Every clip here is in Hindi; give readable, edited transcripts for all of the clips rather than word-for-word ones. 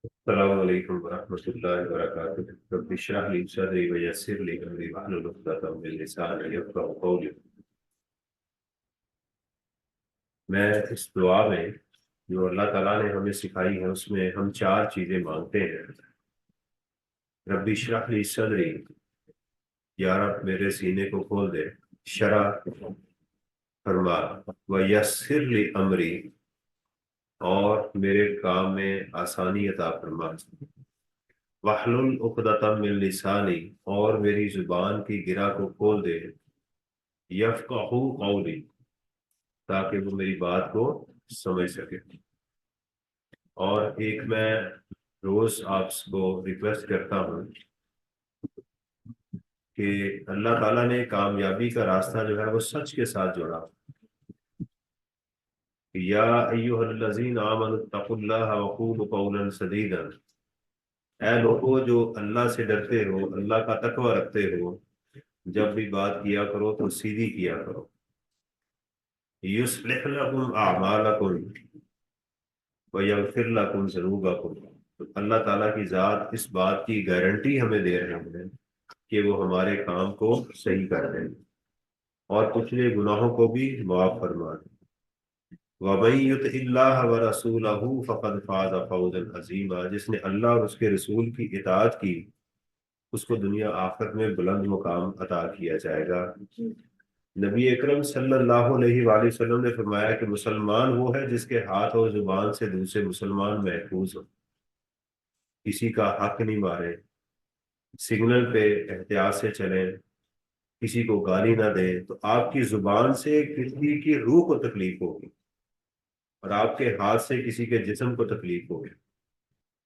अस्सलामु अलैकुम वरहमतुल्लाहि वबरकातुहू। रब्बि इश्रह ली सदरी व यस्सिर ली अमरी वहलुल उक़दतम मिन लिसानी यफ़क़हू क़ौली। मैं इस दुआ में जो अल्लाह ताला ने हमें सिखाई है उसमें हम चार चीजें मांगते हैं। रब्बि इश्रह ली सदरी, या रब मेरे सीने को खोल दे। शरा फरमा, व यस्सिर ली अमरी, और मेरे काम में आसानी अता फरमा। वहलुल उक़दतम मिन लिसानी, और मेरी जुबान की गिरा को खोल दे। यफ़क़हू क़ौली, ताकि वो मेरी बात को समझ सके। और एक मैं रोज आपको रिक्वेस्ट करता हूँ कि अल्लाह ताला ने कामयाबी का रास्ता जो है वो सच के साथ जोड़ा। या अय्युहल्लज़ीना आमनुत्तक़ुल्लाह वक़ूलू क़ौलन सदीदा, ऐ लोगो जो अल्लाह से डरते हो, अल्लाह का तकवा रखते हो, जब भी बात किया करो तो सीधी किया करो। युस्लिह लकुम अअमालकुम व यग़फिर लकुम ज़ुनूबकुम। तो अल्लाह ताला की जात इस बात की गारंटी हमें दे रहे हैं कि वो हमारे काम को सही कर दें और पिछले गुनाहों को भी माफ फरमा दें। वमन युतिइल्लाह व रसूलहू फ़क़द फ़ाज़ फ़ौज़न अज़ीमा, जिसने अल्लाह और उसके रसूल की इताअत की उसको दुनिया आखिरत में बुलंद मुकाम अता किया जाएगा। नबी अकरम सल्लल्लाहु अलैहि वसल्लम ने फरमाया कि मुसलमान वो है जिसके हाथ और जुबान से दूसरे मुसलमान महफूज हो, किसी का हक नहीं मारे, सिग्नल पे एहतियात से चलें, किसी को गाली ना दे। तो आपकी जुबान से किसी की रूह को तकलीफ होगी और आपके हाथ से किसी के जिस्म को तकलीफ होगी।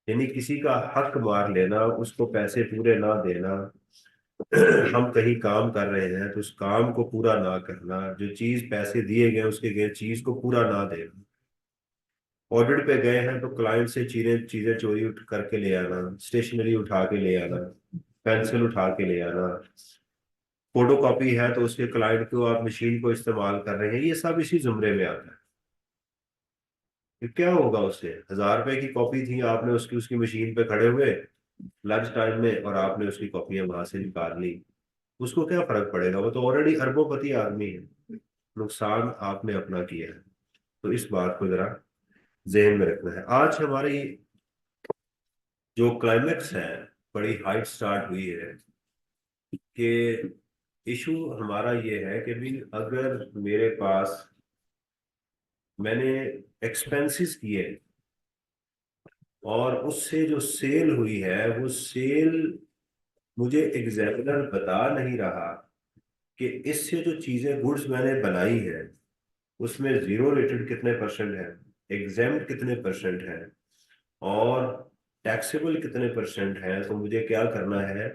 यानी किसी का हक मार लेना, उसको पैसे पूरे ना देना, हम कहीं काम कर रहे हैं तो उस काम को पूरा ना करना, जो चीज पैसे दिए गए उसके गए चीज को पूरा ना देना, ऑडिट पे गए हैं तो क्लाइंट से चीजें चीजें चोरी उठ करके ले आना, स्टेशनरी उठा के ले आना, पेंसिल उठा के ले आना, फोटो कॉपी है तो उसके क्लाइंट को आप मशीन को इस्तेमाल कर रहे हैं, ये सब इसी जुमरे में आता है। कि क्या होगा उससे, 1000 रुपए की कॉपी थी, आपने उसकी उसकी मशीन पे खड़े हुए लंच टाइम में और आपने उसकी कॉपियां वहां से निकाल ली, उसको क्या फर्क पड़ेगा, वो तो ऑलरेडी अरबोपति आदमी है। नुकसान आपने अपना किया है। तो इस बात को जरा जहन में रखना है। आज हमारी जो क्लाइमेक्स है, बड़ी हाइट स्टार्ट हुई है कि इशू हमारा ये है कि भी अगर मेरे पास मैंने एक्सपेंसेस किए और उससे जो सेल हुई है वो सेल मुझे एग्जामिनर बता नहीं रहा कि इससे जो चीजें गुड्स मैंने बनाई है उसमें जीरो रेटेड कितने परसेंट है, एग्जाम्ड कितने परसेंट है और टैक्सेबल कितने परसेंट है। तो मुझे क्या करना है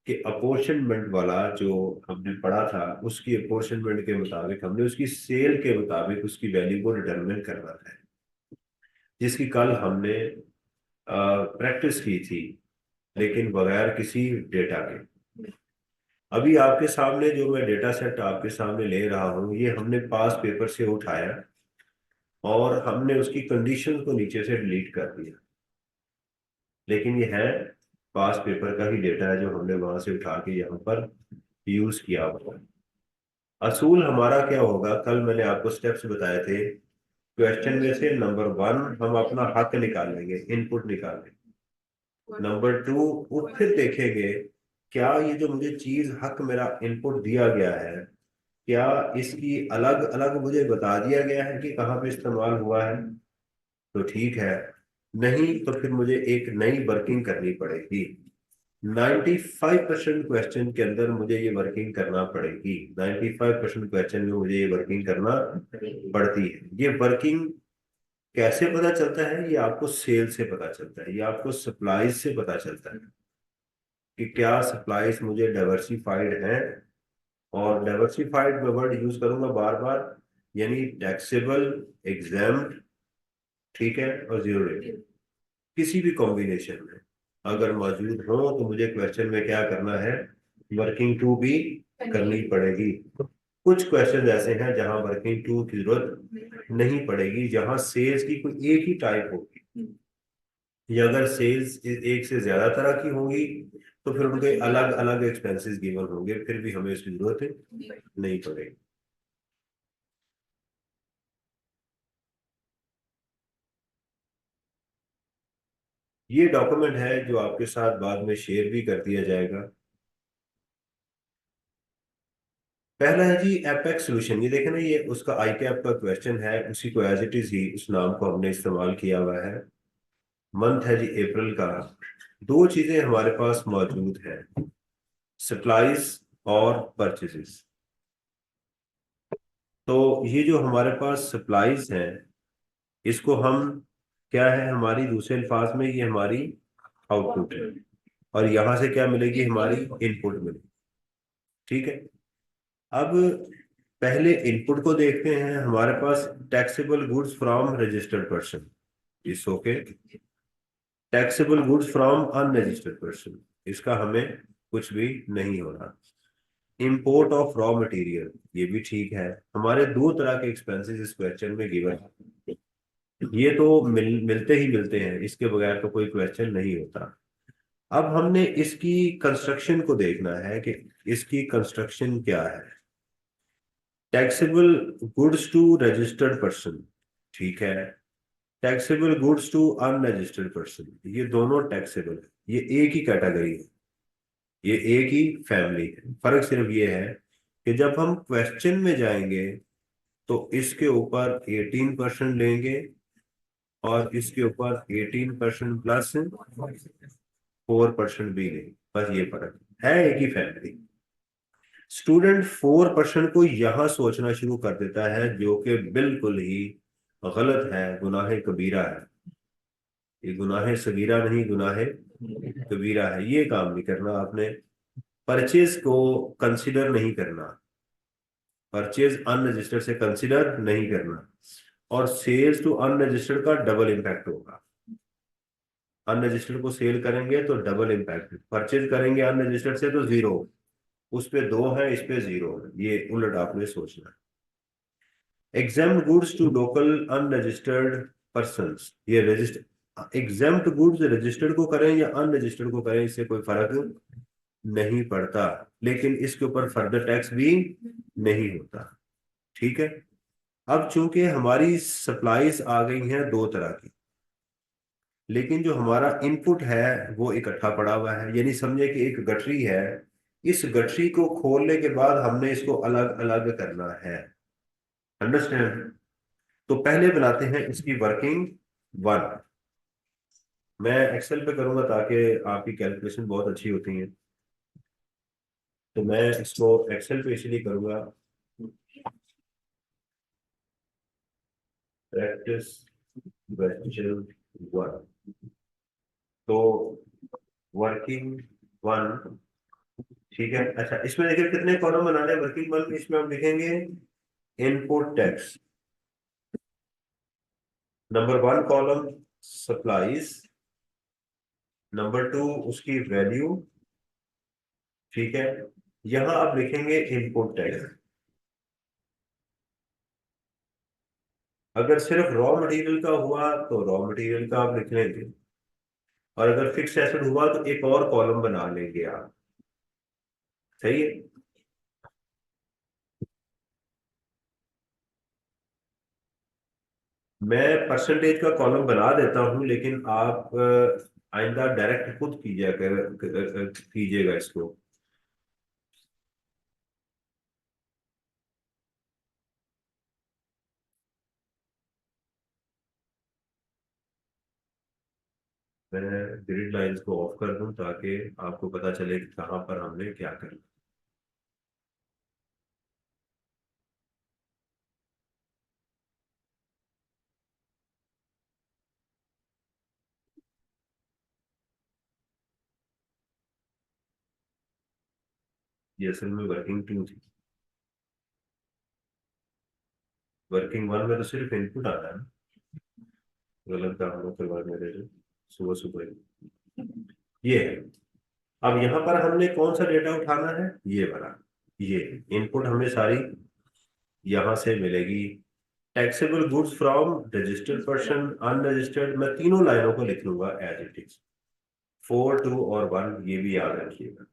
कि अपोर्शनमेंट वाला जो हमने पढ़ा था उसकी अपोर्शनमेंट के मुताबिक हमने उसकी सेल के मुताबिक उसकी वैल्यू को डिटरमिन करना है, जिसकी कल हमने प्रैक्टिस की थी लेकिन बगैर किसी डेटा के। अभी आपके सामने जो मैं डेटा सेट आपके सामने ले रहा हूँ ये हमने पास पेपर से उठाया और हमने उसकी कंडीशन को नीचे से डिलीट कर दिया, लेकिन ये है पास पेपर का ही डेटा है जो हमने वहां से उठा के यहाँ पर यूज किया हुआ है। असूल हमारा क्या होगा, कल मैंने आपको स्टेप्स बताए थे। क्वेश्चन में से नंबर 1 हम अपना हक निकालेंगे, इनपुट निकालेंगे। नंबर 2 वो फिर देखेंगे क्या ये जो मुझे चीज हक मेरा इनपुट दिया गया है क्या इसकी अलग अलग मुझे बता दिया गया है कि कहाँ पे इस्तेमाल हुआ है, तो ठीक है। नहीं तो फिर मुझे एक नई वर्किंग करनी पड़ेगी। 95% क्वेश्चन के अंदर मुझे ये वर्किंग करना पड़ेगी, 95% क्वेश्चन में मुझे ये वर्किंग करना पड़ती है। ये वर्किंग कैसे पता चलता है, ये आपको सेल से पता चलता है, ये आपको सप्लाईज से पता चलता है कि क्या सप्लाईज मुझे डाइवर्सिफाइड हैं। और डाइवर्सिफाइड मैं वर्ड यूज करूंगा बार बार, यानी टैक्सेबल, एग्जाम्ड, ठीक है, और जीरो रेटेड, किसी भी कॉम्बिनेशन में अगर मौजूद हो तो मुझे क्वेश्चन में क्या करना है, वर्किंग टू भी करनी पड़ेगी। कुछ क्वेश्चन ऐसे हैं जहां वर्किंग टू की जरूरत नहीं पड़ेगी, जहां सेल्स की कोई एक ही टाइप होगी, या अगर सेल्स एक से ज्यादा तरह की होंगी तो फिर उनके अलग अलग एक्सपेंसेस गिवन होंगे, फिर भी हमें इसकी जरूरत नहीं पड़ेगी। ये डॉक्यूमेंट है जो आपके साथ बाद में शेयर भी कर दिया जाएगा। पहला है जी एपेक्स सोल्यूशन। ये देखे ना, ये उसका आई कैप का क्वेश्चन है, उसी को एज इट इज ही उस नाम को हमने इस्तेमाल किया हुआ है। मंथ है जी अप्रैल का। दो चीजें हमारे पास मौजूद है, सप्लाईज और परचेजेस। तो ये जो हमारे पास सप्लाईज हैं, इसको हम, क्या है हमारी, दूसरे अल्फाज में ये हमारी आउटपुट है, और यहां से क्या मिलेगी, हमारी इनपुट मिलेगी। ठीक है। अब पहले इनपुट को देखते हैं। हमारे पास taxable goods from registered person, इस okay. Taxable goods from unregistered person, इसका हमें कुछ भी नहीं होना। इंपोर्ट ऑफ रॉ मटेरियल, ये भी ठीक है। हमारे दो तरह के एक्सपेंसेस इस क्वेश्चन में गिवन है। ये तो मिलते ही मिलते हैं, इसके बगैर तो कोई क्वेश्चन नहीं होता। अब हमने इसकी कंस्ट्रक्शन को देखना है कि इसकी कंस्ट्रक्शन क्या है। Taxable goods to registered person, ठीक है। Taxable goods to unregistered person, ये दोनों टैक्सेबल है, ये एक ही कैटेगरी है, ये एक ही फैमिली है। फर्क सिर्फ ये है कि जब हम क्वेश्चन में जाएंगे तो इसके ऊपर 18% लेंगे और इसके ऊपर 18% प्लस 4% भी लेंगे, बस ये फर्क है एक ही फैमिली। स्टूडेंट 4% को यहां सोचना शुरू कर देता है, जो कि बिल्कुल ही गलत है, गुनाह कबीरा है। ये गुनाह सगीरा नहीं, गुनाह कबीरा है। ये काम नहीं करना आपने। परचेज को कंसिडर नहीं करना, परचेज अनरजिस्टर्ड से कंसिडर नहीं करना। और सेल्स टू अनरजिस्टर्ड का डबल इम्पैक्ट होगा। अनरजिस्टर्ड को सेल करेंगे तो डबल इम्पैक्ट, परचेज करेंगे अनरजिस्टर्ड से तो जीरो। उस पे दो है, इस पे जीरो है, ये उलट आपने सोचना है। Exempt goods to local unregistered person, ये रजिस्टर एग्जाम्ड गुड्स रजिस्टर्ड को करें या अनरजिस्टर्ड को करें, इससे कोई फर्क नहीं पड़ता, लेकिन इसके ऊपर फर्दर टैक्स भी नहीं होता। ठीक है। अब चूंकि हमारी सप्लाईज आ गई हैं दो तरह की, लेकिन जो हमारा इनपुट है वो इकट्ठा पड़ा हुआ है, यानी समझे कि एक गठरी है, इस गठरी को खोलने के बाद हमने इसको अलग अलग करना है। अंडरस्टैंड। तो पहले बनाते हैं इसकी वर्किंग वन। मैं एक्सेल पे करूंगा ताकि आपकी कैलकुलेशन बहुत अच्छी होती है, तो मैं इसको एक्सेल पे इसलिए करूंगा। Practice question one. तो वर्किंग वन, ठीक है। अच्छा, इसमें देखिए कितने कॉलम बनाने हैं वर्किंग वन में। इसमें हम लिखेंगे input tax, number one column supplies, number two उसकी वैल्यू, ठीक है। यहां आप लिखेंगे इनपुट टैक्स। अगर सिर्फ रॉ मटेरियल का हुआ तो रॉ मटेरियल का आप लिख लेंगे, और अगर फिक्स एसेट हुआ तो एक और कॉलम बना लेंगे आप। सही है। मैं परसेंटेज का कॉलम बना देता हूं, लेकिन आप आइंदा डायरेक्ट खुद कीजिएगा इसको। मैं ग्रिड लाइंस को ऑफ कर दूं ताकि आपको पता चले कि कहाँ पर हमने क्या करना। ये असल में वर्किंग टू थी। वर्किंग वन में तो सिर्फ इनपुट आता है ना, गलत काम लोग करवा मेरे से सुबह सुबह ये है। अब यहाँ पर हमने कौन सा डेटा उठाना है, ये वाला। ये इनपुट हमें सारी यहाँ से मिलेगी। Taxable goods from registered person, unregistered, मैं तीनों लाइनों को लिख लूंगा एज इट इज। 4, 2 और 1 ये भी याद रखिएगा।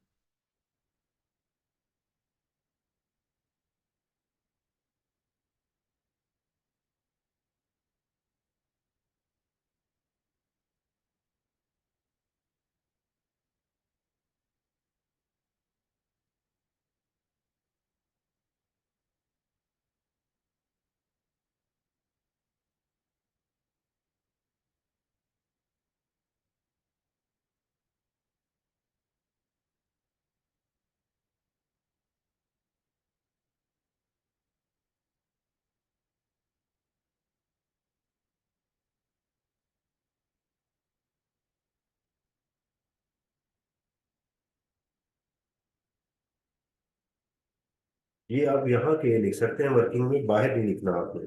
ये आप यहाँ के लिख सकते हैं, वर्किंग में बाहर नहीं लिखना आपने।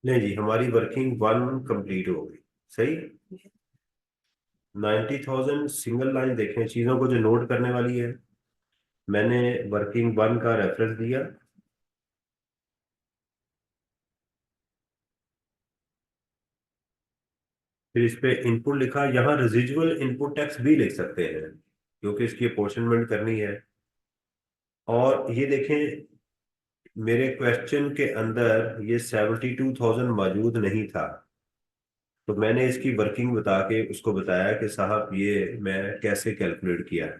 नहीं जी, हमारी वर्किंग 1 कंप्लीट हो गई। सही। 90,000 सिंगल लाइन देखें, चीजों को जो नोट करने वाली है। मैंने वर्किंग 1 का रेफरेंस दिया, फिर इस पे इनपुट लिखा। यहाँ रेजिजुअल इनपुट टैक्स भी लिख सकते हैं क्योंकि इसकी अपोर्शनमेंट करनी है। और ये देखें, मेरे क्वेश्चन के अंदर ये 72,000 मौजूद नहीं था, तो मैंने इसकी वर्किंग बता के उसको बताया कि साहब ये मैं कैसे कैलकुलेट किया है।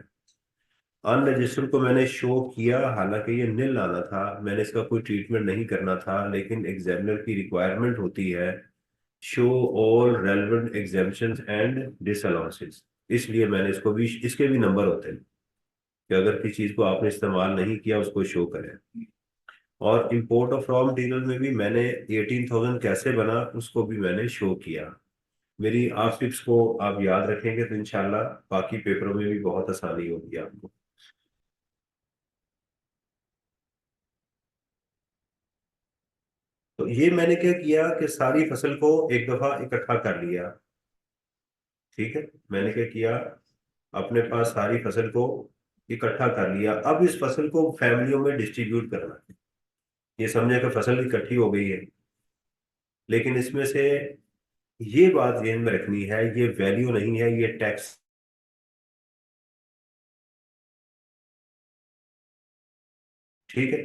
अनरजिस्टर्ड को मैंने शो किया, हालांकि ये नील आना था, मैंने इसका कोई ट्रीटमेंट नहीं करना था, लेकिन एग्जामिनर की रिक्वायरमेंट होती है show all relevant exemptions and disallowances, इसलिए मैंने इसको भी, इसके भी नंबर होते हैं कि अगर किसी चीज को आपने इस्तेमाल नहीं किया उसको शो करें। और इंपोर्ट ऑफ रॉ मटेरियल में भी मैंने 18,000 कैसे बना उसको भी मैंने शो किया। मेरी आप टिप्स को आप याद रखेंगे तो इंशाल्लाह बाकी पेपरों में भी बहुत आसानी होगी आपको। तो ये मैंने क्या किया कि सारी फसल को एक दफा इकट्ठा कर लिया। ठीक है। मैंने क्या किया, अपने पास सारी फसल को इकट्ठा कर लिया। अब इस फसल को फैमिलियों में डिस्ट्रीब्यूट करना है। ये समझे कि फसल इकट्ठी हो गई है, लेकिन इसमें से ये बात ध्यान में रखनी है, ये वैल्यू नहीं है, ये टैक्स। ठीक है।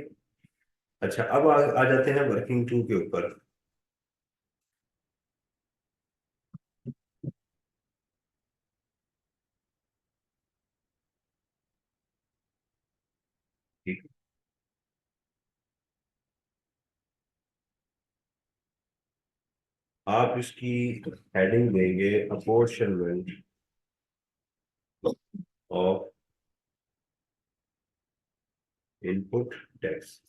अच्छा, अब आ जाते हैं वर्किंग टू के ऊपर। ठीक है। आप इसकी हेडिंग देंगे अपोर्शनमेंट ऑफ इनपुट टैक्स।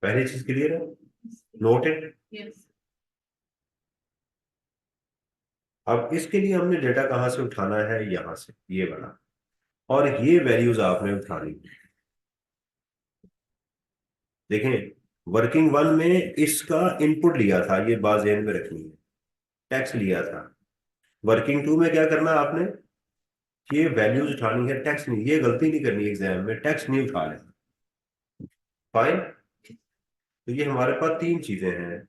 पहली चीज क्लियर है, नोट इट। अब इसके लिए हमने डेटा कहाँ से उठाना है, यहां से, ये वाला। और ये वैल्यूज आपने उठानी। देखें, वर्किंग 1 में इसका इनपुट लिया था, ये बात ध्यान में रखनी है, टैक्स लिया था। वर्किंग 2 में क्या करना है आपने, ये वैल्यूज उठानी है, टैक्स नहीं। ये गलती नहीं करनी एग्जाम में, टैक्स नहीं उठा लेना। फाइन। तो ये हमारे पास तीन चीजें हैं।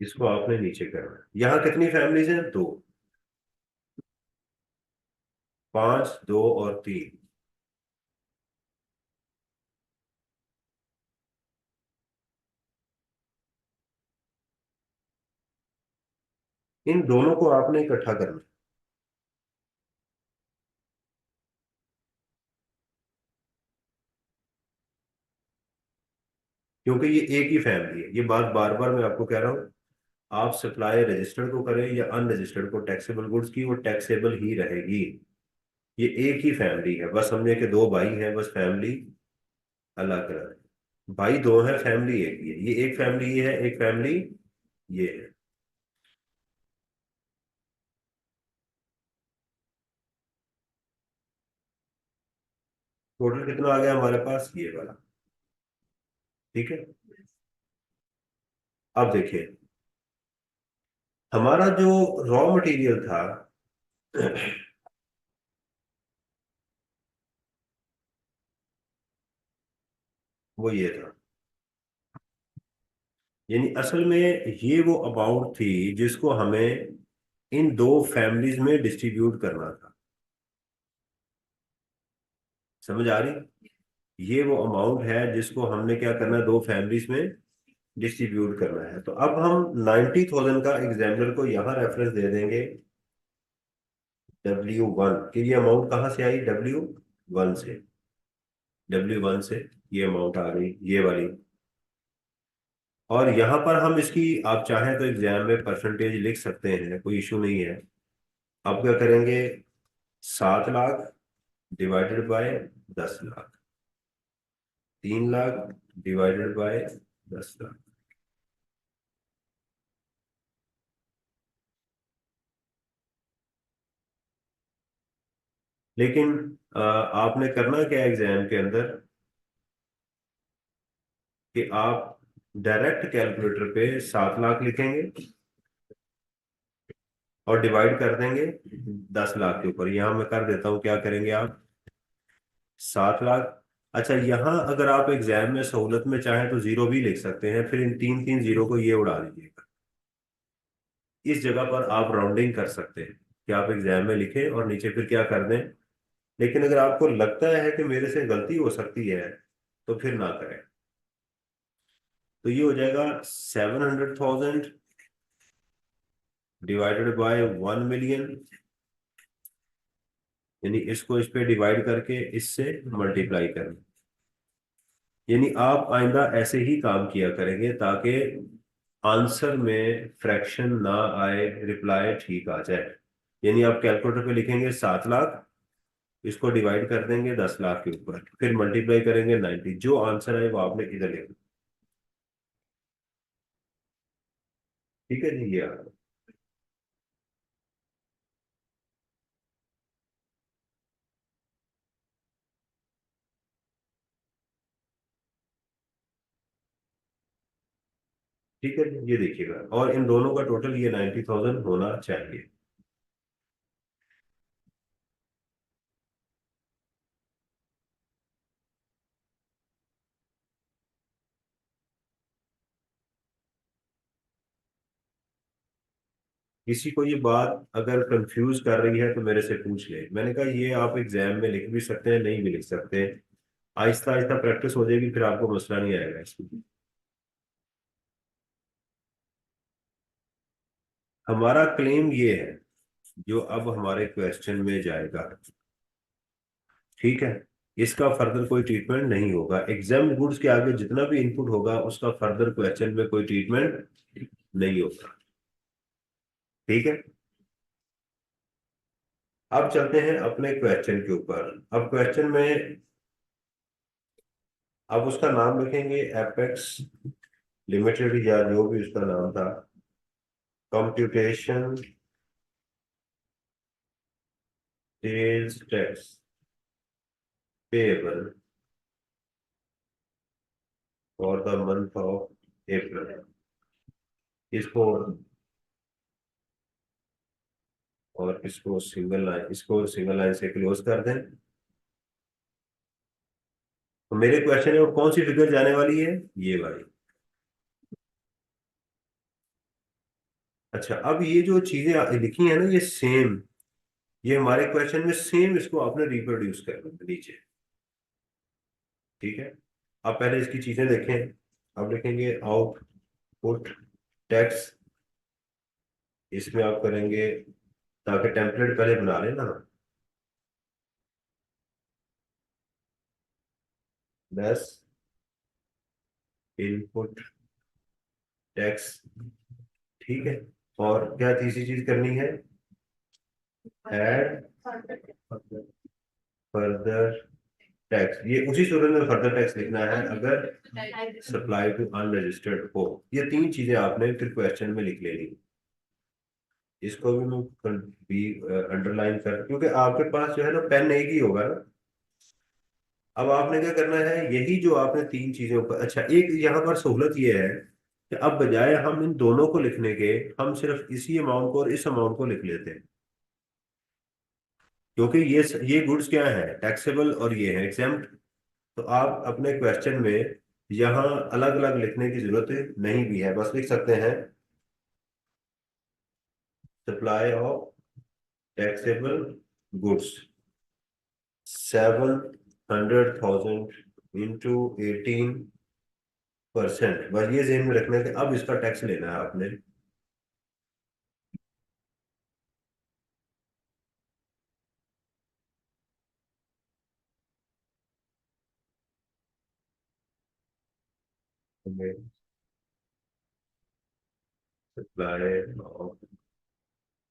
इसको आपने नीचे करना है। यहाँ कितनी फैमिलीज हैं? दो। पांच, दो और तीन। इन दोनों को आपने इकट्ठा करना है, क्योंकि ये एक ही फैमिली है। ये बात बार बार मैं आपको कह रहा हूँ, आप सप्लाई रजिस्टर्ड को करें या अनरजिस्टर्ड को, टैक्सेबल गुड्स की वो टैक्सेबल ही रहेगी। ये एक ही फैमिली है, बस समझे कि दो भाई हैं, बस फैमिली अलग अलग है। भाई दो है, फैमिली एक ही है। ये एक फैमिली ये है, एक फैमिली ये है। टोटल कितना आ गया हमारे पास? ये वाला। ठीक है। अब देखिए, हमारा जो रॉ मटेरियल था वो ये था। यानी असल में ये वो अमाउंट थी जिसको हमें इन दो फैमिलीज में डिस्ट्रीब्यूट करना था। समझ आ रही? ये वो अमाउंट है जिसको हमने क्या करना है, दो फैमिलीज में डिस्ट्रीब्यूट करना है। तो अब हम 90,000 का एग्जामिनर को यहाँ रेफरेंस दे देंगे W1 कि ये अमाउंट कहाँ से आई? W1 से। W1 से ये अमाउंट आ गई, ये वाली। और यहाँ पर हम इसकी, आप चाहें तो एग्जाम में परसेंटेज लिख सकते हैं, कोई इशू नहीं है। आप क्या करेंगे? 7 lakh divided by 10 lakh. 3 lakh divided by 10 lakh. लेकिन आपने करना क्या एग्जाम के अंदर, कि आप डायरेक्ट कैलकुलेटर पे 7 लाख लिखेंगे और डिवाइड कर देंगे 10 लाख के ऊपर। यहां मैं कर देता हूं, क्या करेंगे आप? 7 लाख। अच्छा, यहाँ अगर आप एग्जाम में सहूलत में चाहें तो जीरो भी लिख सकते हैं, फिर इन तीन तीन जीरो को ये उड़ा दीजिएगा। इस जगह पर आप राउंडिंग कर सकते हैं कि आप एग्जाम में लिखें और नीचे फिर क्या कर दें। लेकिन अगर आपको लगता है कि मेरे से गलती हो सकती है, तो फिर ना करें। तो ये हो जाएगा 700,000 डिवाइडेड बाय 1 मिलियन। यानी इसको इस पे डिवाइड करके इससे मल्टीप्लाई करें। यानी आप आइंदा ऐसे ही काम किया करेंगे ताकि आंसर में फ्रैक्शन ना आए, रिप्लाई ठीक आ जाए। यानी आप कैलकुलेटर पे लिखेंगे 7 लाख, इसको डिवाइड कर देंगे 10 लाख के ऊपर, फिर मल्टीप्लाई करेंगे 90। जो आंसर है वो आपने इधर लिखना। ठीक है जी, ये आ गया। ठीक है जी, ये देखिएगा, और इन दोनों का टोटल ये 90,000 होना चाहिए। किसी को ये बात अगर कंफ्यूज कर रही है तो मेरे से पूछ ले। मैंने कहा ये आप एग्जाम में लिख भी सकते हैं, नहीं भी लिख सकते। आहिस्ता आहिस्ता प्रैक्टिस हो जाएगी, फिर आपको मसला नहीं आएगा इसमें। हमारा क्लेम ये है, जो अब हमारे क्वेश्चन में जाएगा, ठीक है, इसका फर्दर कोई ट्रीटमेंट नहीं होगा। एग्जाम गुड्स के आगे जितना भी इनपुट होगा उसका फर्दर क्वेश्चन में कोई ट्रीटमेंट नहीं होगा। ठीक है। अब चलते हैं अपने क्वेश्चन के ऊपर। अब क्वेश्चन में अब उसका नाम लिखेंगे एपेक्स लिमिटेड, या जो भी उसका नाम था, computation sales tax payable for the month of April. इसको, और इसको सिंगल लाइन से क्लोज कर दें। तो मेरे क्वेश्चन है, और कौन सी फिगर जाने वाली है? ये वाली। अच्छा, अब ये जो चीजें लिखी है ना, ये सेम, ये हमारे क्वेश्चन में सेम, इसको आपने रिप्रोड्यूस करना है नीचे। ठीक है, अब पहले इसकी चीजें देखें। अब लिखेंगे आउटपुट टैक्स, इसमें आप करेंगे, ताकि टेम्पलेट पहले बना लेना, लेस इनपुट टैक्स। ठीक है, और क्या तीसरी चीज करनी है, ऐड फर्दर टैक्स। ये उसी सूरत में फर्दर टैक्स लिखना है अगर सप्लाई टू अनरजिस्टर्ड हो। ये तीन चीजें आपने फिर क्वेश्चन में लिख लेनी। इसको भी मैं भी अंडरलाइन कर, क्योंकि आपके पास जो है ना पेन एक ही होगा ना। अब आपने क्या करना है, यही जो आपने तीन चीजों पर, अच्छा एक यहाँ पर सहूलत ये है कि अब बजाय हम इन दोनों को लिखने के, हम सिर्फ इसी अमाउंट को और इस अमाउंट को लिख लेते हैं। क्योंकि ये गुड्स क्या है, टैक्सेबल, और ये है एग्जाम्प्ट। तो आप अपने क्वेश्चन में यहाँ अलग अलग लिखने की जरूरत नहीं भी है, बस लिख सकते हैं supply of taxable goods 700,000 into 18%। बस ये जेहन में रखना है कि अब इसका टैक्स लेना है आपने। सप्लाई ऑफ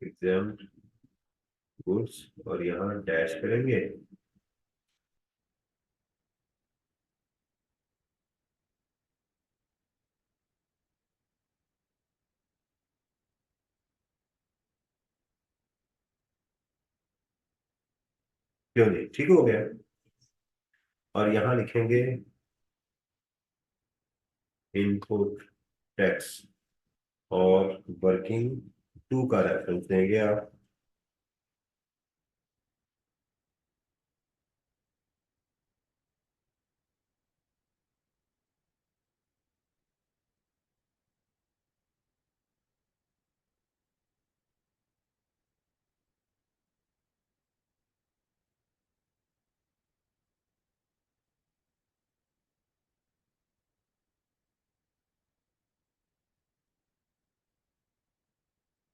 एग्जाम्प्ट गुड्स, और यहाँ डैश करेंगे। क्यों नहीं, ठीक हो गया। और यहाँ लिखेंगे इनपुट टैक्स, और वर्किंग टू का रेफरेंस देंगे आप।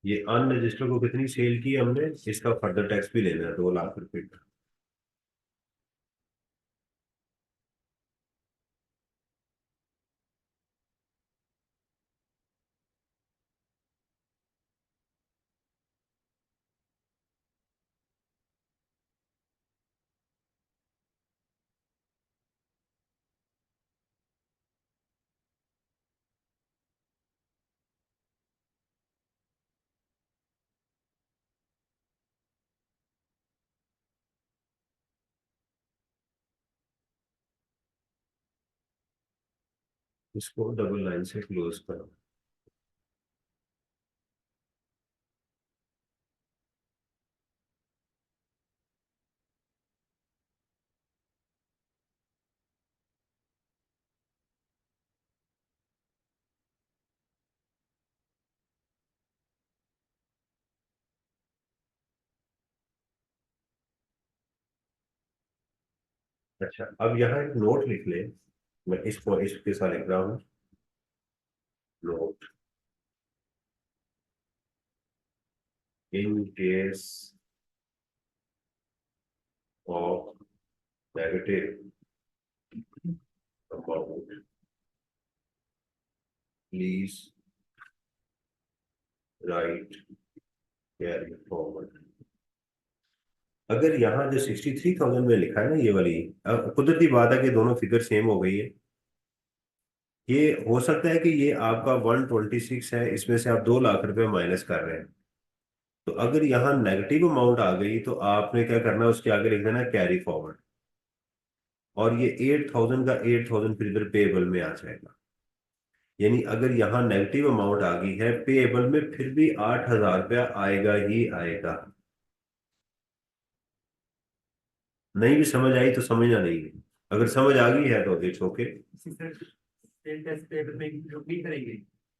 ये अनरजिस्टर को कितनी सेल की हमने, इसका फर्दर टैक्स भी लेना है 2 लाख रुपए का। इसको डबल लाइन से क्लोज करो। अच्छा, अब यहाँ एक नोट लिख ले, मैं इसको इसके साथ लिख रहा हूँ, note in case of negative amount please right carry forward. अगर यहाँ जो 63,000 में लिखा है ना, ये वाली, अब कुदरती बात है कि दोनों फिगर सेम हो गई है। ये हो सकता है कि ये आपका 126 है, इसमें से आप 2 लाख रुपए माइनस कर रहे हैं। तो अगर यहाँ नेगेटिव अमाउंट आ गई तो आपने क्या करना है, उसके आगे लिख देना कैरी फॉरवर्ड। और ये 8,000 का 8,000 फिर इधर पेएबल में आ जाएगा। यानी अगर यहाँ नेगेटिव अमाउंट आ गई है पेएबल में, फिर भी 8,000 रुपया आएगा ही आएगा। नहीं भी समझ आई तो समझना नहीं है, अगर समझ आ गई है तो it's okay. Sale test paper में जो भी करेंगे।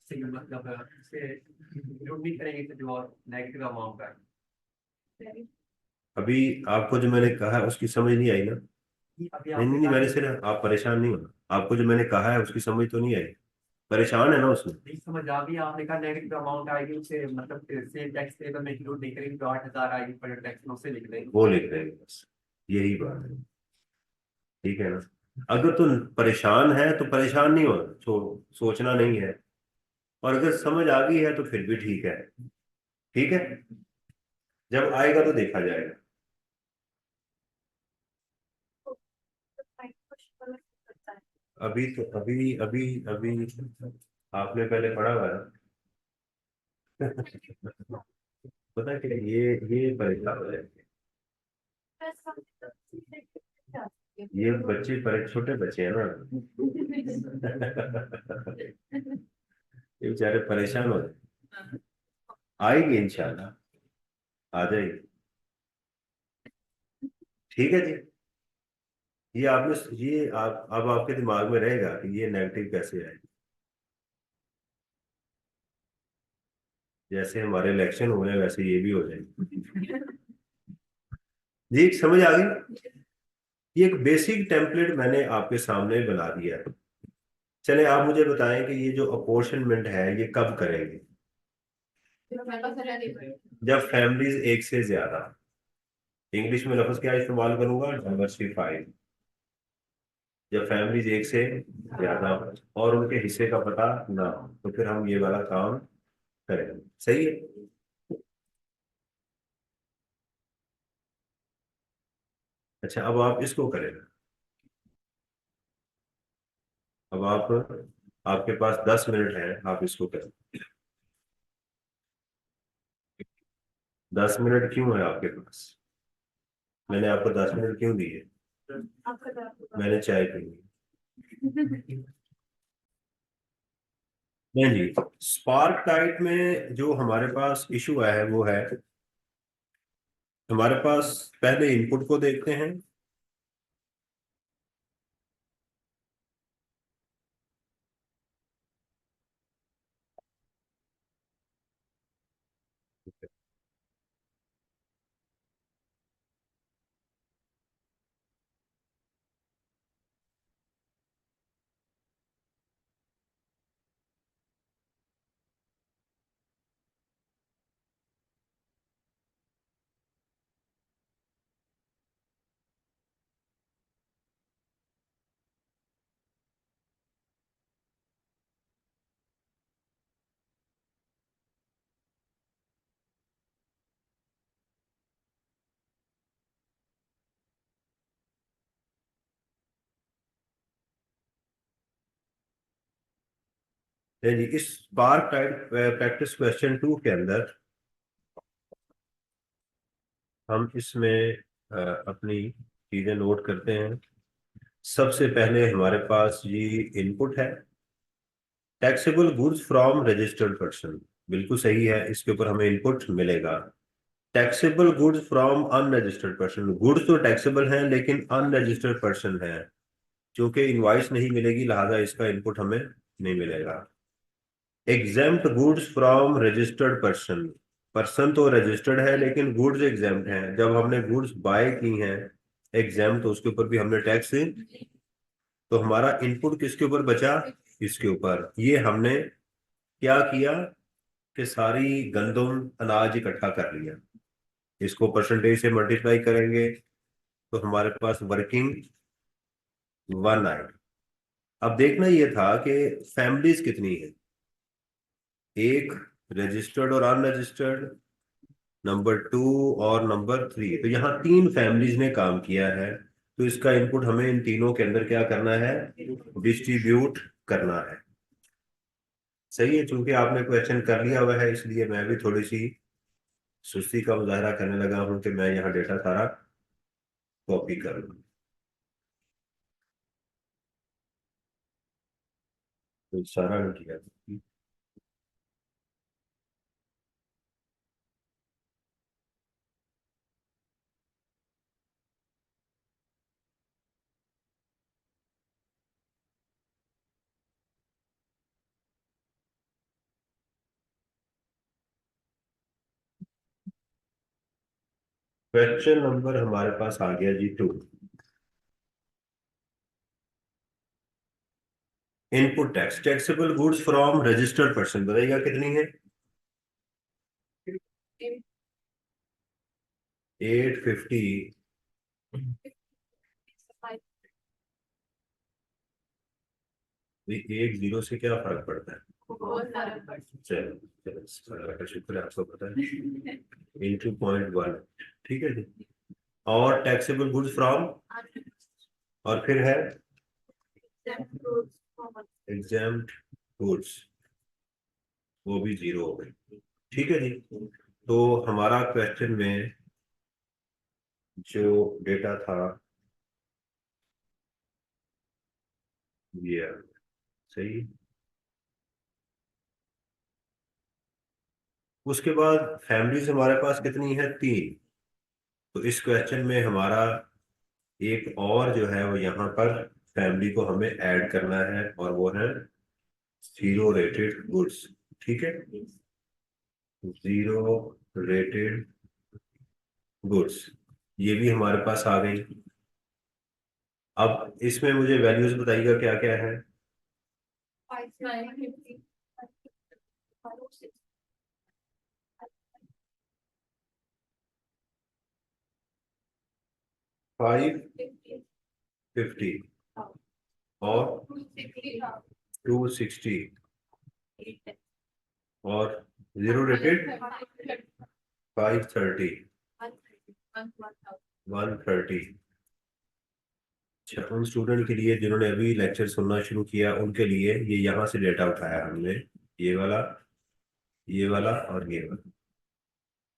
से मतलब इससे इंक्लूड नहीं करेंगे तो जो और नेगेटिव अमाउंट है। अभी आपको जो मैंने कहा है उसकी समझ नहीं आई ना? ये अभी नहीं नहीं आपने नहीं, कहा मैंने कि सिर्फ, आप परेशान नहीं हो, आपको जो मैंने कहा है उसकी समझ तो नहीं आई? परेशान है ना उसमें? नहीं समझ आ गई, आपने कहा नेगेटिव अमाउंट आएगी उसे मतलब सेल टैक्स पेबल में इंक्लूड नहीं करेंगे, जो 8,000 आएगी पर टैक्स में उसे लिख देंगे। वो लिख देंगे बस, यही बात है। ठीक है ना? अगर तू परेशान है तो परेशान नहीं होना, सोचना नहीं है। और अगर समझ आ गई है तो फिर भी ठीक है। ठीक है, जब आएगा तो देखा जाएगा। अभी तो अभी अभी अभी आपने पहले पढ़ा हुआ है। पता है कि ये परेशान हो जाएंगे। ये बच्चे छोटे बच्चे हैं ना। ये बेचारे परेशान हो जाए। आएगी इंशाल्लाह, आ जाएगी। ठीक है जी। ये आपने, ये आप अब आपके दिमाग में रहेगा कि ये नेगेटिव कैसे है। जैसे हमारे इलेक्शन हुए हैं वैसे ये भी हो जाएंगे। जी समझ आ गई? ये एक बेसिक टेम्पलेट मैंने आपके सामने बना दिया है। चले आप मुझे बताएं कि ये जो अपॉर्शनमेंट है ये कब करेंगे? जब फैमिलीज एक से ज्यादा, इंग्लिश में लफ्ज क्या इस्तेमाल करूंगा, डाइवर्सिफाइड। जब फैमिलीज एक से ज्यादा हो और उनके हिस्से का पता ना हो तो फिर हम ये वाला काम करेंगे। सही है? अच्छा, अब आप इसको करें। अब आप, आपके पास 10 मिनट है, आप इसको करें। 10 मिनट क्यों है आपके पास? मैंने आपको 10 मिनट क्यों दिए? मैंने चाय पी ली। नहीं जी, स्पार्क टाइप में जो हमारे पास इशू है वो है, हमारे पास पहले इनपुट को देखते हैं। नहीं जी, इस स्पार्क टाइप प्रैक्टिस क्वेश्चन 2 के अंदर हम इसमें अपनी चीजें नोट करते हैं। सबसे पहले हमारे पास ये इनपुट है, taxable goods from registered person. बिल्कुल सही है, इसके ऊपर हमें इनपुट मिलेगा। Taxable goods from unregistered person, goods तो टैक्सेबल हैं लेकिन अनरजिस्टर्ड पर्सन है, क्योंकि इनवॉइस नहीं मिलेगी लिहाजा इसका इनपुट हमें नहीं मिलेगा। Exempt goods from registered person, person तो रजिस्टर्ड है लेकिन गुड्स एग्जेम्प्ट हैं। जब हमने गुड्स बाय की हैं एग्जेम्प्ट, तो उसके ऊपर भी हमने टैक्स, तो हमारा इनपुट किसके ऊपर बचा? इसके ऊपर। ये हमने क्या किया कि सारी गंदम अनाज इकट्ठा कर लिया, इसको परसेंटेज से मल्टीप्लाई करेंगे तो हमारे पास वर्किंग 1 आई। अब देखना ये था कि फैमिलीज कितनी है, एक रजिस्टर्ड और अनरजिस्टर्ड, नंबर 2 और नंबर 3। तो यहाँ 3 फैमिलीज ने काम किया है, तो इसका इनपुट हमें इन तीनों के अंदर क्या करना है, डिस्ट्रीब्यूट करना है। सही है, चूंकि आपने क्वेश्चन कर लिया हुआ है इसलिए मैं भी थोड़ी सी सुस्ती का मुजाहरा करने लगा हूं कि मैं यहाँ डेटा सारा कॉपी कर लूँ। तो सारा नहीं किया। क्वेश्चन नंबर हमारे पास आ गया जी 2। Input tax, taxable goods from registered person, बताइएगा कितनी है? 850। एक जीरो से क्या फर्क पड़ता है? चलो चलो, अल्लाह का शुक्र है आपको पता है। इंटू 0.1, ठीक है जी। और टैक्सेबल गुड्स फ्रॉम, और फिर है एग्जाम्प्ट गुड्स, वो भी जीरो हो गई, ठीक है जी। तो हमारा क्वेश्चन में जो डेटा था ये आ गया। सही। उसके बाद फैमिलीज हमारे पास कितनी है? 3। तो इस क्वेश्चन में हमारा एक और जो है वो यहाँ पर फैमिली को हमें ऐड करना है, और वो है जीरो रेटेड गुड्स, ठीक है। जीरो रेटेड गुड्स, ये भी हमारे पास आ गई। अब इसमें मुझे वैल्यूज बताइएगा क्या क्या है। 550 और 260 और जीरो रेटेड 530, 130। अच्छा, उन स्टूडेंट के लिए जिन्होंने अभी लेक्चर सुनना शुरू किया उनके लिए ये यहाँ से डेटा उठाया हमने, ये वाला, ये वाला और ये वाला।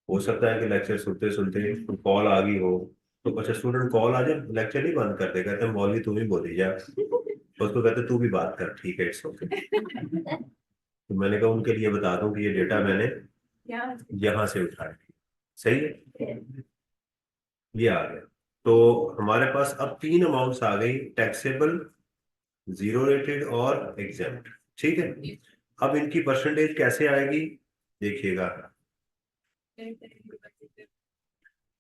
हो सकता है कि लेक्चर सुनते सुनते कॉल आ गई हो, तो कुछ स्टूडेंट कॉल आ जाए, लेक्चर नहीं बंद करते, कहते हैं मौलवी तुम ही बोली जा, तो उसको कहते तू भी बात कर, ठीक है, इट्स ओके। तो मैंने कहा उनके लिए बता दूं कि ये डेटा मैंने यहाँ से उठाया। सही है, ये आ गया। तो हमारे पास अब 3 अमाउंट्स आ गई, टैक्सेबल, जीरो रेटेड और एग्जेम्प्ट, ठीक है। अब इनकी परसेंटेज कैसे आएगी देखिएगा।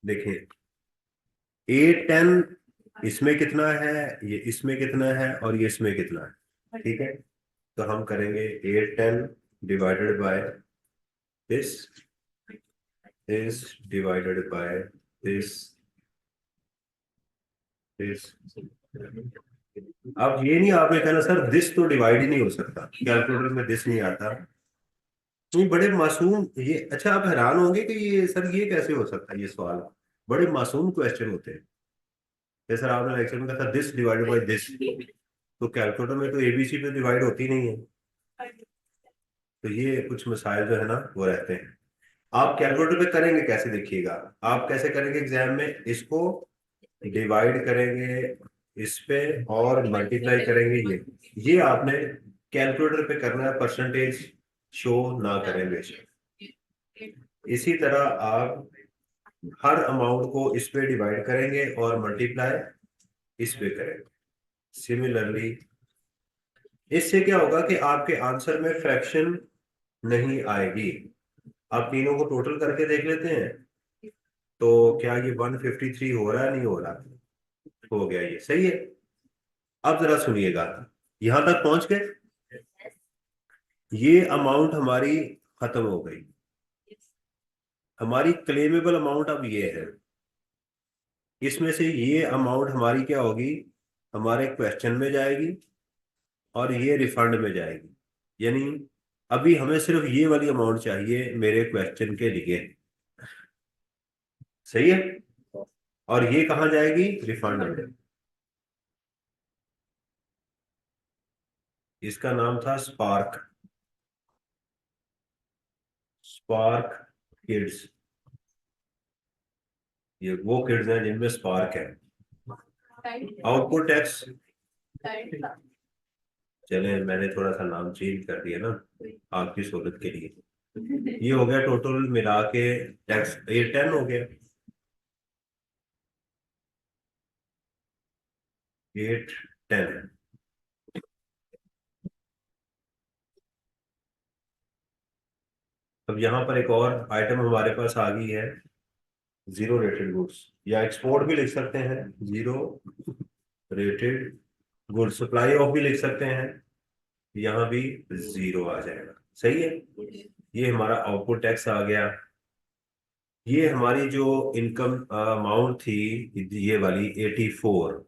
देखिए 810 इसमें कितना है, ये इसमें कितना है, और ये इसमें कितना है, ठीक है। तो हम करेंगे 810 divided by this, this divided by this, this. अब ये नहीं आपने कहना सर दिस तो डिवाइड ही नहीं हो सकता, कैलकुलेटर में दिस नहीं आता। नहीं, बड़े मासूम ये, अच्छा आप हैरान होंगे कि ये सर ये कैसे हो सकता है, ये सवाल बड़े मासूम क्वेश्चन होते हैं। जैसे सर आपने लेक्चर में कहा था दिस डिवाइडेड बाय दिस, तो कैलकुलेटर में तो एबीसी पे डिवाइड होती नहीं है। तो ये कुछ मसाइल जो है ना वो रहते हैं। आप कैलकुलेटर पे करेंगे कैसे देखिएगा, आप कैसे करेंगे एग्जाम में, इसको डिवाइड करेंगे इस पे और मल्टीप्लाई करेंगे, ये आपने कैलकुलेटर पे करना है, परसेंटेज शो ना करें बेशक। इसी तरह आप हर अमाउंट को इस पे डिवाइड करेंगे और मल्टीप्लाई इस पे करेंगे। सिमिलरली इससे क्या होगा कि आपके आंसर में फ्रैक्शन नहीं आएगी। आप तीनों को टोटल करके देख लेते हैं, तो क्या ये 153 हो रहा है, नहीं हो रहा? हो गया, ये सही है। अब जरा सुनिएगा, यहां तक पहुंच गए, ये अमाउंट हमारी खत्म हो गई। हमारी क्लेमेबल अमाउंट अब ये है, इसमें से ये अमाउंट हमारी क्या होगी, हमारे क्वेश्चन में जाएगी और ये रिफंड में जाएगी। यानी अभी हमें सिर्फ ये वाली अमाउंट चाहिए मेरे क्वेश्चन के लिए, सही है। और ये कहाँ जाएगी, रिफंड में। इसका नाम था स्पार्क, स्पार्क किड्स। ये वो किड्स हैं जिनमें स्पार्क है। आउटपुट टैक्स, चले मैंने थोड़ा सा नाम चेंज कर दिया ना आपकी सहूलत के लिए। ये हो गया टोटल मिला के टैक्स, ये 10 हो गया, 810। अब यहाँ पर एक और आइटम हमारे पास आ गई है, जीरो रेटेड गुड्स, या एक्सपोर्ट भी लिख सकते हैं, zero rated goods. Supply of भी लिख सकते हैं, यहाँ भी जीरो आ जाएगा। सही है, ये हमारा आउटपुट टैक्स आ गया। ये हमारी जो इनकम अमाउंट थी, ये वाली 84,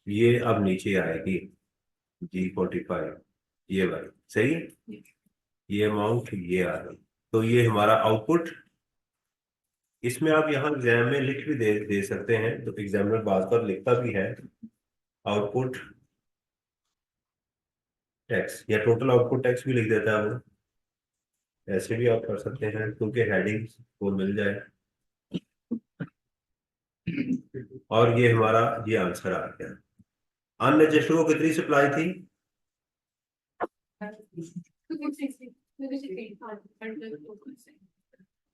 ये अब नीचे आएगी G45, ये वाली। सही है, ये अमाउंट ये आ गई। तो ये हमारा आउटपुट। इसमें आप यहाँ एग्जाम में लिख भी दे सकते हैं, तो एग्जामिनर बार बार लिखता भी है आउटपुट टैक्स, या टोटल आउटपुट टैक्स भी लिख देता है वो। ऐसे भी आप कर सकते हैं, क्योंकि हेडिंग वो मिल जाए। और ये हमारा ये आंसर आ गया। अनरजिस्टर्ड को कितनी सप्लाई थी?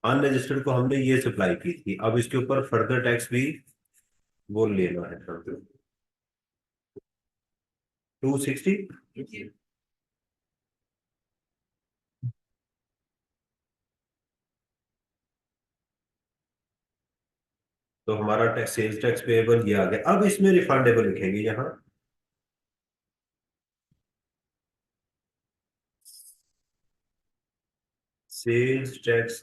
अनरजिस्टर्ड को हमने ये सप्लाई की थी। अब इसके ऊपर फर्दर टैक्स भी वो लेना है। 260। तो हमारा टैक्स, सेल्स टैक्स पेएबल ये आ गया। अब इसमें रिफंडेबल लिखेंगे यहाँ, सेल्स टैक्स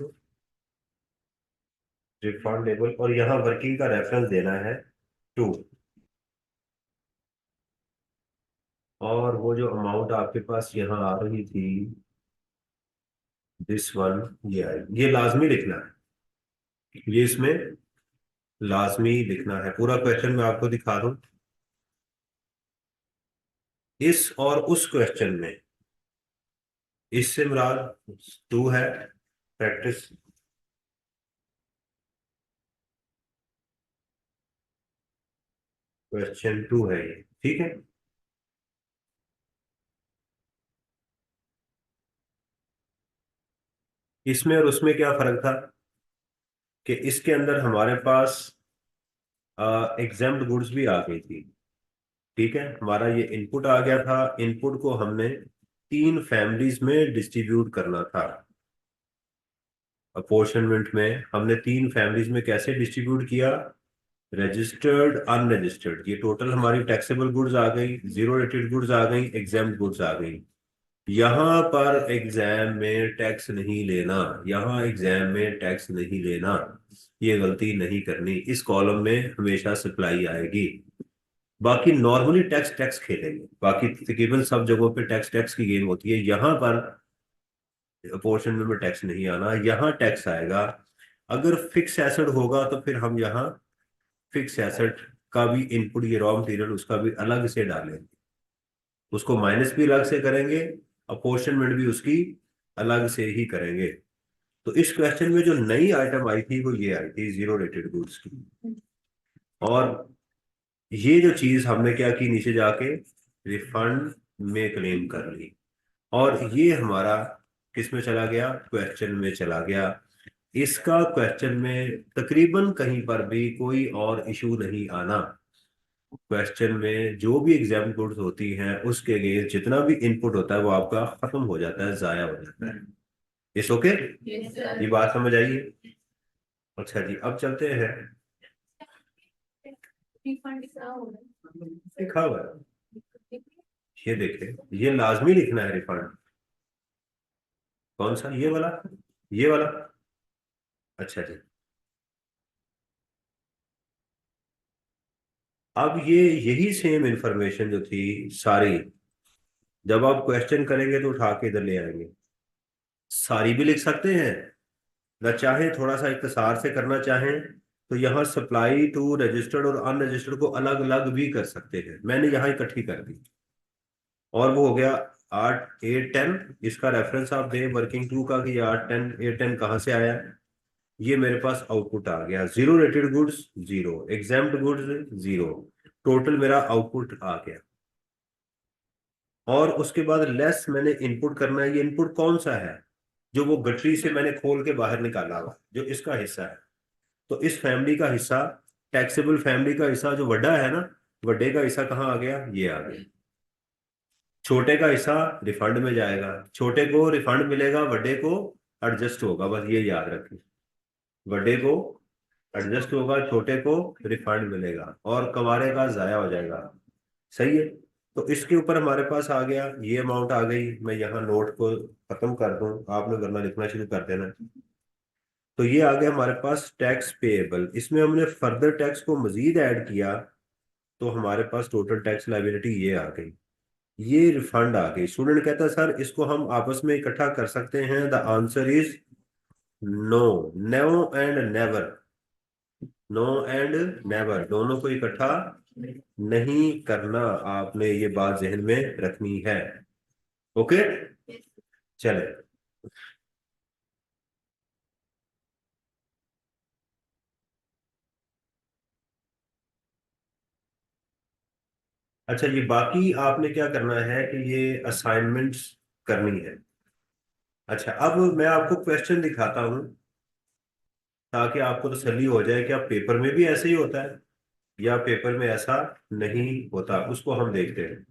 रिफंडेबल, और यहाँ वर्किंग का रेफरेंस देना है 2। और वो जो अमाउंट आपके पास यहाँ आ रही थी, दिस वन, ये आएगी। ये लाजमी लिखना है, ये इसमें लाजमी लिखना है। पूरा क्वेश्चन मैं आपको दिखा दूं। इस और उस क्वेश्चन में, इससे मुराद 2 है, प्रैक्टिस। क्वेश्चन 2 है ये, ठीक है। इसमें और उसमें क्या फर्क था कि इसके अंदर हमारे पास एग्जाम्प्ट गुड्स भी आ गई थी। ठीक है, हमारा ये इनपुट आ गया था। इनपुट को हमने 3 फैमिलीज में डिस्ट्रीब्यूट करना था। अपोर्शनमेंट में हमने 3 फैमिलीज में कैसे डिस्ट्रीब्यूट किया? रजिस्टर्ड, अनरजिस्टर्ड, ये टोटल हमारी टैक्सेबल गुड्स आ गई, जीरो रेटेड गुड्स आ गई, एग्जाम्प्ट गुड्स आ गई। यहां पर एग्जाम में टैक्स नहीं लेना, यहां एग्जाम में टैक्स नहीं लेना, ये गलती नहीं करनी। इस कॉलम में हमेशा सप्लाई आएगी। बाकी नॉर्मली टैक्स टैक्स खेलेंगे, बाकी तकरीबन सब जगहों पे टैक्स टैक्स की गेम होती है। यहां पर पोर्शन में टैक्स नहीं आना, यहाँ टैक्स आएगा। अगर फिक्स एसेट होगा तो फिर हम यहाँ फिक्स एसेट का भी इनपुट, ये रॉ मटेरियल, उसका भी अलग से डालेंगे, उसको माइनस भी अलग से करेंगे, अपोर्शनमेंट भी उसकी अलग से ही करेंगे। तो इस क्वेश्चन में जो नई आइटम आई थी वो ये आई थी जीरो रेटेड गुड्स की। और ये जो चीज हमने क्या की, नीचे जाके रिफंड में क्लेम कर ली, और ये हमारा किस में चला गया? क्वेश्चन में चला गया। इसका क्वेश्चन में तकरीबन कहीं पर भी कोई और इशू नहीं आना। क्वेश्चन में जो भी एग्जाम गुड्स होती हैं उसके अगेंस्ट जितना भी इनपुट होता है वो आपका खत्म हो जाता है, जाया हो जाता है। इस ओके, ये बात समझ आई है? अच्छा जी, अब चलते हैं। लिखा हुआ है, ये देखिए, ये लाजमी लिखना है रिफंड। कौन सा? ये वाला, ये वाला। अच्छा जी, अब ये यही सेम इंफॉर्मेशन जो थी सारी, जब आप क्वेश्चन करेंगे तो उठा के इधर ले आएंगे। सारी भी लिख सकते हैं, ना चाहे थोड़ा सा इख्तिसार से करना चाहें तो यहाँ सप्लाई टू रजिस्टर्ड और अनरजिस्टर्ड को अलग अलग भी कर सकते हैं। मैंने यहाँ इकट्ठी कर दी, और वो हो गया 8 8 10। इसका रेफरेंस आप दें वर्किंग टू का, कि 8 10 8 10 कहाँ से आया है। ये मेरे पास आउटपुट आ गया, zero rated goods zero, exempt goods zero, total मेरा आउटपुट आ गया। और उसके बाद लेस मैंने इनपुट करना है। ये इनपुट कौन सा है? जो वो गठरी से मैंने खोल के बाहर निकाला हुआ, जो इसका हिस्सा है। तो इस फैमिली का हिस्सा, टैक्सेबल फैमिली का हिस्सा जो बड़ा है ना, बड़े का हिस्सा कहाँ आ गया? ये आ गया। छोटे का हिस्सा रिफंड में जाएगा, छोटे को रिफंड मिलेगा, बड़े को एडजस्ट होगा। बस ये याद रखें, बड़े को एडजस्ट होगा, छोटे को रिफंड मिलेगा और कमारे का जाया हो जाएगा। सही है। तो इसके ऊपर हमारे पास आ गया, ये अमाउंट आ गई। मैं यहाँ नोट को खत्म कर दूं, आपने करना लिखना शुरू कर देना। तो ये आ गया हमारे पास टैक्स पेएबल। इसमें हमने फर्दर टैक्स को मजीद ऐड किया, तो हमारे पास टोटल टैक्स लायबिलिटी ये आ गई। ये रिफंड आ गई। स्टूडेंट कहता है सर इसको हम आपस में इकट्ठा कर सकते हैं? The answer is no. No and never. No and never दोनों को इकट्ठा नहीं करना। आपने ये बात जहन में रखनी है। ओके, चले। अच्छा, ये बाकी आपने क्या करना है कि ये असाइनमेंट्स करनी है। अच्छा, अब मैं आपको क्वेश्चन दिखाता हूं ताकि आपको तसल्ली हो जाए कि आप पेपर में भी ऐसे ही होता है या पेपर में ऐसा नहीं होता। उसको हम देखते हैं।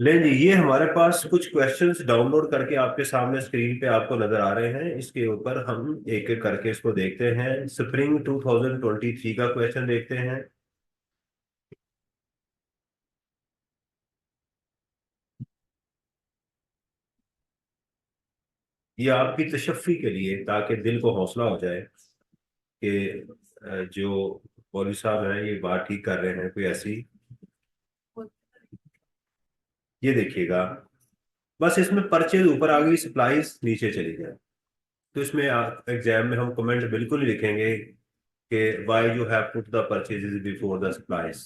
ले जी, ये हमारे पास कुछ क्वेश्चंस डाउनलोड करके आपके सामने स्क्रीन पे आपको नजर आ रहे हैं। इसके ऊपर हम एक एक करके इसको देखते हैं। स्प्रिंग 2023 का क्वेश्चन देखते हैं। ये आपकी तशफ़ी के लिए, ताकि दिल को हौसला हो जाए कि जो मौलवी साहब हैं ये बात ठीक कर रहे हैं, कोई ऐसी। ये देखिएगा, बस इसमें परचेज ऊपर आ गई, सप्लाईज नीचे चली जाए। तो इसमें एग्जाम में हम कमेंट बिल्कुल नहीं लिखेंगे कि why you have put the purchases before the supplies.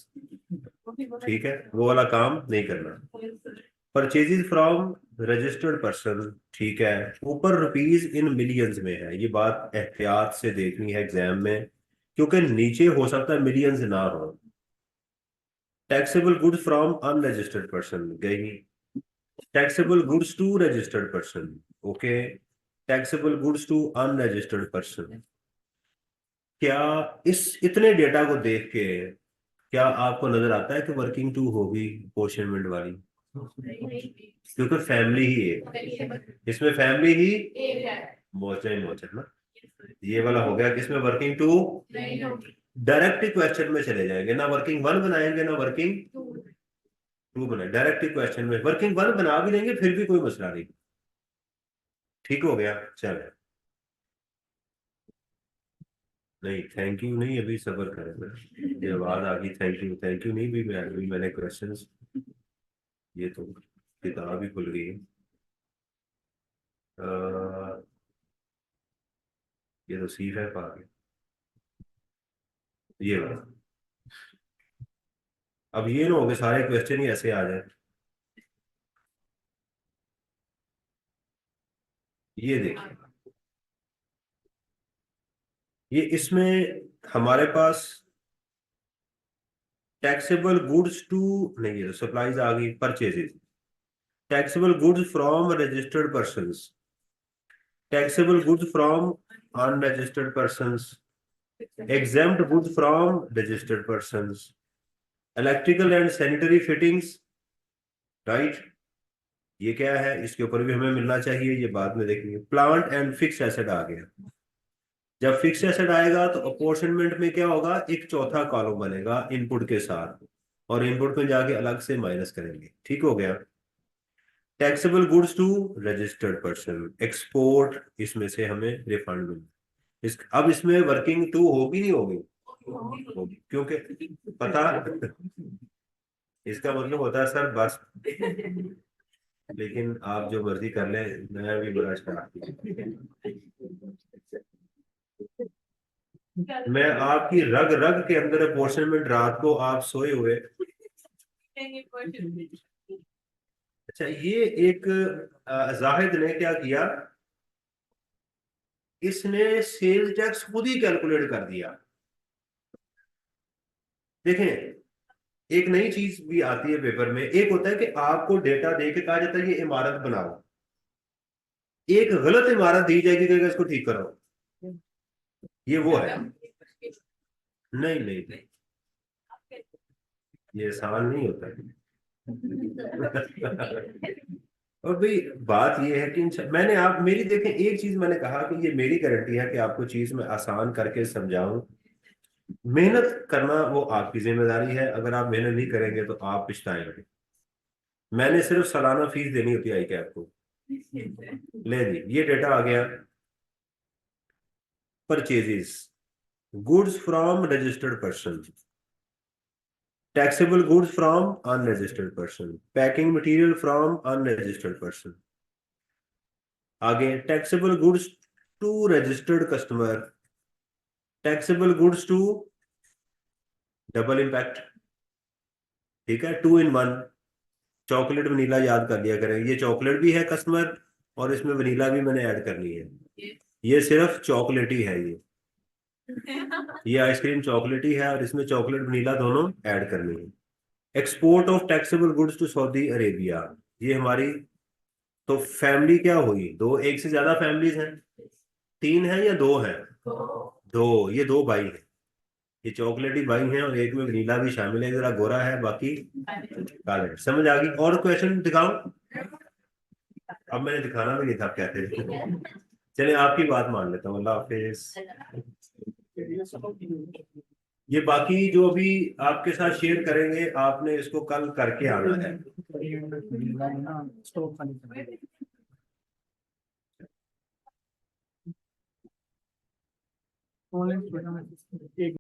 ठीक है, वो वाला काम नहीं करना। परचेजेस फ्रॉम रजिस्टर्ड पर्सन, ठीक है, ऊपर रुपीज इन मिलियंस में है। ये बात एहतियात से देखनी है एग्जाम में, क्योंकि नीचे हो सकता है मिलियंस ना हो। Taxable goods from unregistered person गई। Taxable goods to registered person, okay. Taxable goods to unregistered person. क्या इस इतने डेटा को देख के क्या आपको नजर आता है कि वर्किंग टू होगी अपोर्शनमेंट वाली? क्योंकि फैमिली ही है, इसमें फैमिली ही मोचा ही मोचा ना। ये वाला हो गया कि इसमें वर्किंग टू डायरेक्ट क्वेश्चन में चले जाएंगे, ना वर्किंग वन बनाएंगे ना वर्किंग टू बनाए। डायरेक्ट क्वेश्चन में वर्किंग वन बना भी देंगे फिर भी कोई मसला नहीं। ठीक हो गया, चलो। नहीं, थैंक यू नहीं, अभी सब्र करें ना। ये आवाज आ गई थैंक यू थैंक यू नहीं भी, मैं अभी मैंने क्वेश्चंस, ये तो किताब ही खुल गई है। ये तो सी है पा गया, ये वाला। अब ये ना हो गए सारे क्वेश्चन ही ऐसे आ जाए। ये देखिए, ये इसमें हमारे पास टैक्सेबल गुड्स टू, नहीं ये सप्लाईज आ गई, purchases. Taxable goods from registered persons, taxable goods from unregistered persons, exempt goods from registered persons, electrical and sanitary fittings, right. ये क्या है, इसके ऊपर भी हमें मिलना चाहिए, ये बाद में देखेंगे। प्लांट एंड फिक्स एसेट आ गया। जब फिक्स एसेट आएगा तो अपॉर्शनमेंट में क्या होगा, एक चौथा कॉलम बनेगा इनपुट के साथ, और इनपुट में जाके अलग से माइनस करेंगे। ठीक हो गया। Taxable goods to registered person, export, इसमें से हमें रिफंड मिले। अब इसमें वर्किंग टू होगी नहीं होगी? होगी, क्योंकि पता इसका मतलब होता है सर बस। लेकिन आप जो मर्जी कर ले, मैं भी बड़ा शरारती हूं। मैं आपकी रग रग के अंदर अपॉर्चमेंट, रात को आप सोए हुए। अच्छा, ये एक जाहिद ने क्या किया, इसने सेल्स टैक्स खुद ही कैलकुलेट कर दिया। देखें, एक नई चीज भी आती है पेपर में। एक होता है कि आपको डेटा दे के कहा जाता है ये इमारत बनाओ, एक गलत इमारत दी जाएगी कि इसको ठीक करो। ये वो है। नहीं नहीं नहीं, ये आसान नहीं होता है। और भाई बात ये है कि मैंने आप मेरी देखें, एक चीज मैंने कहा कि ये मेरी गारंटी है कि आपको चीज मैं आसान करके समझाऊं। मेहनत करना वो आपकी जिम्मेदारी है, अगर आप मेहनत नहीं करेंगे तो आप पछताएंगे। मैंने सिर्फ सालाना फीस देनी होती है आई कैप को। ले जी, ये डेटा आ गया। Purchases, goods from registered person, taxable goods from unregistered person, packing material from unregistered person. आगे taxable goods to registered customer, taxable goods to double impact. ठीक है, two in one. Chocolate vanilla याद कर लिया करें, ये चॉकलेट भी है कस्टमर और इसमें वनीला भी मैंने ऐड करनी है। ये सिर्फ चॉकलेट ही है, ये आइसक्रीम चॉकलेट ही है और इसमें चॉकलेट वनीला दोनों ऐड करनी है। Export of taxable goods to Saudi Arabia, ये हमारी तो फैमिली क्या हुई, दो, एक से ज्यादा फैमिलीज हैं, तीन है या दो है? दो, ये दो भाई हैं, ये चॉकलेटी भाई हैं और एक में वनीला भी शामिल है, जरा गोरा है बाकी काले। समझ आ गई? और क्वेश्चन दिखाओ। अब मैंने दिखाना भी नहीं था, आप कहते थे। चलिए आपकी बात मान लेता हूँ, अल्लाह हाफिज। ये बाकी जो अभी आपके साथ शेयर करेंगे, आपने इसको कल करके आना है। एक